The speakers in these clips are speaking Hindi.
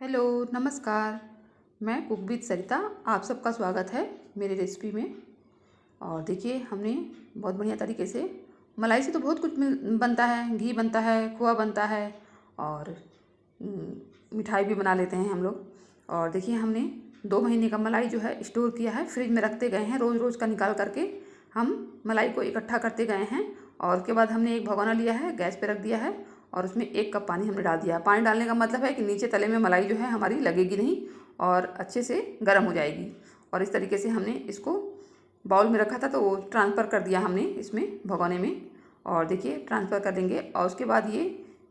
हेलो, नमस्कार। मैं कुक विद सरिता, आप सबका स्वागत है मेरी रेसिपी में। और देखिए, हमने बहुत बढ़िया तरीके से मलाई से तो बहुत कुछ बनता है। घी बनता है, खोआ बनता है और मिठाई भी बना लेते हैं हम लोग। और देखिए, हमने 2 महीने का मलाई जो है स्टोर किया है, फ्रिज में रखते गए हैं। रोज़ रोज़ का निकाल करके हम मलाई को इकट्ठा करते गए हैं। और उसके बाद हमने एक भगोना लिया है, गैस पे रख दिया है और उसमें 1 कप पानी हमने डाल दिया है। पानी डालने का मतलब है कि नीचे तले में मलाई जो है हमारी लगेगी नहीं और अच्छे से गर्म हो जाएगी। और इस तरीके से हमने इसको बाउल में रखा था तो वो ट्रांसफ़र कर दिया हमने इसमें भगोने में। और देखिए, ट्रांसफ़र कर देंगे और उसके बाद ये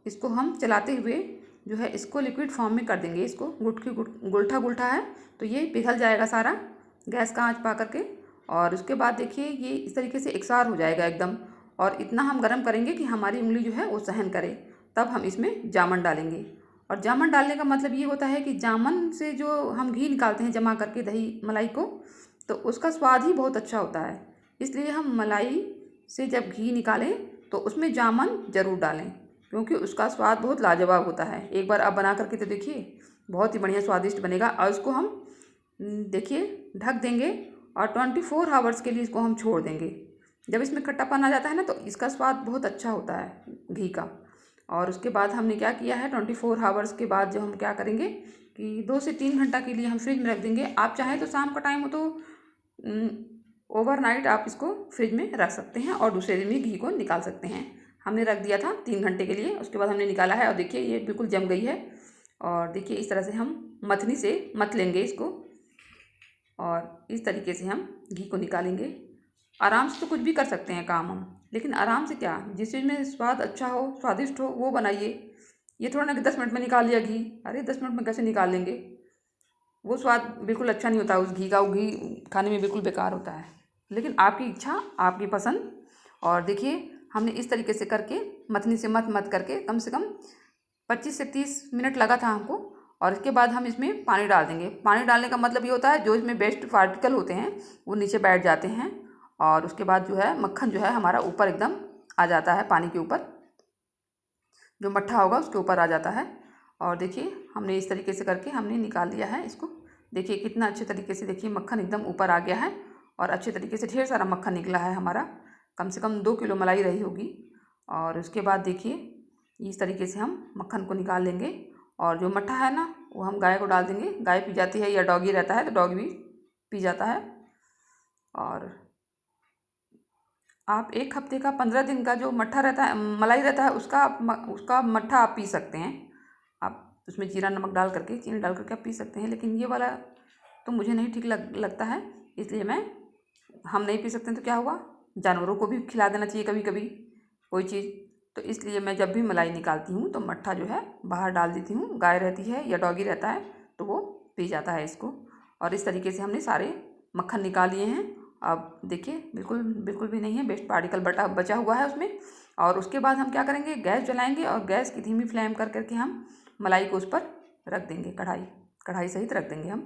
इसको हम चलाते हुए जो है इसको लिक्विड फॉर्म में कर देंगे। इसको गुलठा गुलठा है तो ये पिघल जाएगा सारा, गैस का आँच पा करके। और उसके बाद देखिए, ये इस तरीके से एकसार हो जाएगा एकदम। और इतना हम गर्म करेंगे कि हमारी उंगली जो है वो सहन करे। तब हम इसमें जामन डालेंगे। और जामन डालने का मतलब ये होता है कि जामन से जो हम घी निकालते हैं जमा करके दही मलाई को, तो उसका स्वाद ही बहुत अच्छा होता है। इसलिए हम मलाई से जब घी निकालें तो उसमें जामन ज़रूर डालें, क्योंकि उसका स्वाद बहुत लाजवाब होता है। एक बार आप बना करके तो देखिए, बहुत ही बढ़िया स्वादिष्ट बनेगा। और उसको हम देखिए ढक देंगे और 24 आवर्स के लिए इसको हम छोड़ देंगे। जब इसमें खट्टापन आ जाता है ना, तो इसका स्वाद बहुत अच्छा होता है घी का। और उसके बाद हमने क्या किया है, 24 आवर्स के बाद जो हम क्या करेंगे कि 2 से 3 घंटा के लिए हम फ्रिज में रख देंगे। आप चाहें तो शाम का टाइम हो तो ओवरनाइट आप इसको फ्रिज में रख सकते हैं और दूसरे दिन भी घी को निकाल सकते हैं। हमने रख दिया था 3 घंटे के लिए, उसके बाद हमने निकाला है और देखिए ये बिल्कुल जम गई है। और देखिए, इस तरह से हम मथनी से मथ लेंगे इसको और इस तरीके से हम घी को निकालेंगे। आराम से तो कुछ भी कर सकते हैं काम हम, लेकिन आराम से क्या, जिस चीज़ में स्वाद अच्छा हो, स्वादिष्ट हो, वो बनाइए। ये थोड़ा ना कि 10 मिनट में निकाल लिया घी। अरे 10 मिनट में कैसे निकाल लेंगे? वो स्वाद बिल्कुल अच्छा नहीं होता उस घी का। वो घी खाने में बिल्कुल बेकार होता है। लेकिन आपकी इच्छा, आपकी पसंद। और देखिए, हमने इस तरीके से करके मथनी से मथ मथ करके कम से कम 25 से 30 मिनट लगा था हमको। और इसके बाद हम इसमें पानी डाल देंगे। पानी डालने का मतलब ये होता है जो इसमें वेस्ट पार्टिकल होते हैं वो नीचे बैठ जाते हैं। और उसके बाद जो है मक्खन जो है हमारा ऊपर एकदम आ जाता है, पानी के ऊपर जो मट्ठा होगा उसके ऊपर आ जाता है। और देखिए, हमने इस तरीके से करके हमने निकाल लिया है इसको। देखिए कितना अच्छे तरीके से, देखिए मक्खन एकदम ऊपर आ गया है और अच्छे तरीके से ढेर सारा मक्खन निकला है हमारा। कम से कम 2 किलो मलाई रही होगी। और उसके बाद देखिए, इस तरीके से हम मक्खन को निकाल लेंगे। और जो मट्ठा है ना, वो हम गाय को डाल देंगे। गाय पी जाती है या डॉगी रहता है तो डॉगी भी पी जाता है। और आप 1 हफ्ते का 15 दिन का जो मट्ठा रहता है, मलाई रहता है, उसका मट्ठा आप पी सकते हैं। आप उसमें जीरा नमक डाल करके, चीनी डाल करके आप पी सकते हैं। लेकिन ये वाला तो मुझे नहीं ठीक लगता है, इसलिए हम नहीं पी सकते तो क्या हुआ, जानवरों को भी खिला देना चाहिए कभी कभी कोई चीज़। तो इसलिए मैं जब भी मलाई निकालती हूँ तो मट्ठा जो है बाहर डाल देती हूँ। गाय रहती है या डॉगी रहता है तो वो पी जाता है इसको। और इस तरीके से हमने सारे मक्खन निकाल लिए हैं। अब देखिए, बिल्कुल बिल्कुल भी नहीं है, वेस्ट पार्टिकल बचा हुआ है उसमें। और उसके बाद हम क्या करेंगे, गैस जलाएंगे और गैस की धीमी फ्लेम कर करके हम मलाई को उस पर रख देंगे। कढ़ाई सहित रख देंगे हम।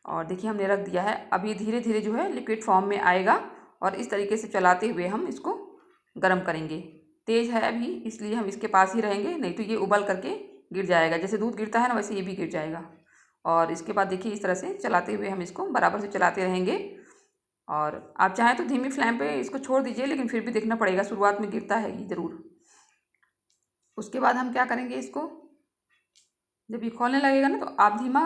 और देखिए, हमने रख दिया है। अब ये धीरे धीरे जो है लिक्विड फॉर्म में आएगा और इस तरीके से चलाते हुए हम इसको गर्म करेंगे। तेज़ है अभी, इसलिए हम इसके पास ही रहेंगे, नहीं तो ये उबल करके गिर जाएगा। जैसे दूध गिरता है ना, वैसे ये भी गिर जाएगा। और इसके बाद देखिए, इस तरह से चलाते हुए हम इसको बराबर से चलाते रहेंगे। और आप चाहें तो धीमी फ्लेम पे इसको छोड़ दीजिए, लेकिन फिर भी देखना पड़ेगा, शुरुआत में गिरता है ये ज़रूर। उसके बाद हम क्या करेंगे, इसको जब ये खोलने लगेगा ना, तो आप धीमा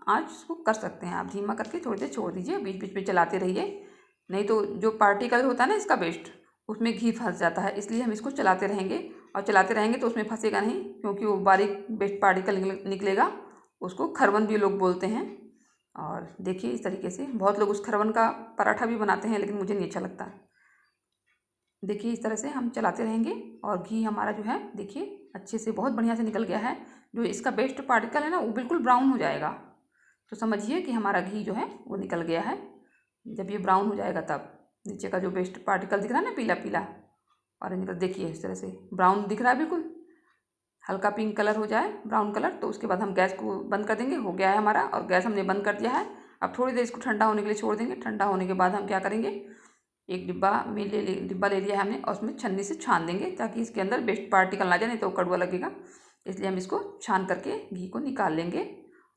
आँच इसको कर सकते हैं। आप धीमा करके थोड़ी देर छोड़ दीजिए, बीच बीच में चलाते रहिए। नहीं तो जो पार्टिकल होता है ना इसका वेस्ट, उसमें घी फंस जाता है। इसलिए हम इसको चलाते रहेंगे। और चलाते रहेंगे तो उसमें फंसेगा नहीं, क्योंकि वो बारीक वेस्ट पार्टिकल निकलेगा। उसको खरवन भी लोग बोलते हैं। और देखिए, इस तरीके से बहुत लोग उस खरवन का पराठा भी बनाते हैं, लेकिन मुझे नहीं अच्छा लगता। देखिए, इस तरह से हम चलाते रहेंगे और घी हमारा जो है देखिए अच्छे से बहुत बढ़िया से निकल गया है। जो इसका वेस्ट पार्टिकल है ना, वो बिल्कुल ब्राउन हो जाएगा। तो समझिए कि हमारा घी जो है वो निकल गया है। जब ये ब्राउन हो जाएगा तब नीचे का जो वेस्ट पार्टिकल दिख रहा है ना, पीला पीला ऑरेंज कलर, देखिए इस तरह से ब्राउन दिख रहा है बिल्कुल। हल्का पिंक कलर हो जाए, ब्राउन कलर, तो उसके बाद हम गैस को बंद कर देंगे। हो गया है हमारा, और गैस हमने बंद कर दिया है। अब थोड़ी देर इसको ठंडा होने के लिए छोड़ देंगे। ठंडा होने के बाद हम क्या करेंगे, एक डिब्बा ले लिया है हमने और उसमें छन्नी से छान देंगे, ताकि इसके अंदर वेस्ट पार्टिकल ना जाए, नहीं तो कड़वा लगेगा। इसलिए हम इसको छान करके घी को निकाल लेंगे।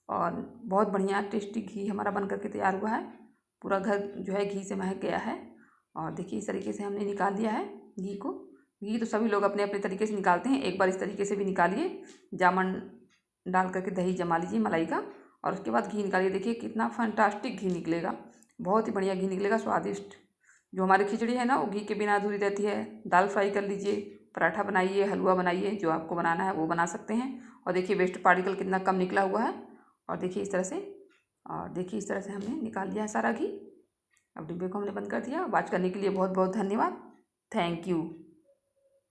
और बहुत बढ़िया टेस्टी घी हमारा बन करके तैयार हुआ है। पूरा घर जो है घी से महक गया है। और देखिए इस तरीके से हमने निकाल दिया है घी को। घी तो सभी लोग अपने अपने तरीके से निकालते हैं, एक बार इस तरीके से भी निकालिए। जामन डाल करके दही जमा लीजिए मलाई का, और उसके बाद घी निकालिए। देखिए कितना फैंटास्टिक घी निकलेगा, बहुत ही बढ़िया घी निकलेगा, स्वादिष्ट। जो हमारी खिचड़ी है ना वो घी के बिना अधूरी रहती है। दाल फ्राई कर लीजिए, पराठा बनाइए, हलवा बनाइए, जो आपको बनाना है वो बना सकते हैं। और देखिए वेस्ट पार्टिकल कितना कम निकला हुआ है। और देखिए इस तरह से, और देखिए इस तरह से हमने निकाल लिया है सारा घी। अब डिब्बे को हमने बंद कर दिया। वाच करने के लिए बहुत बहुत धन्यवाद। Thank you.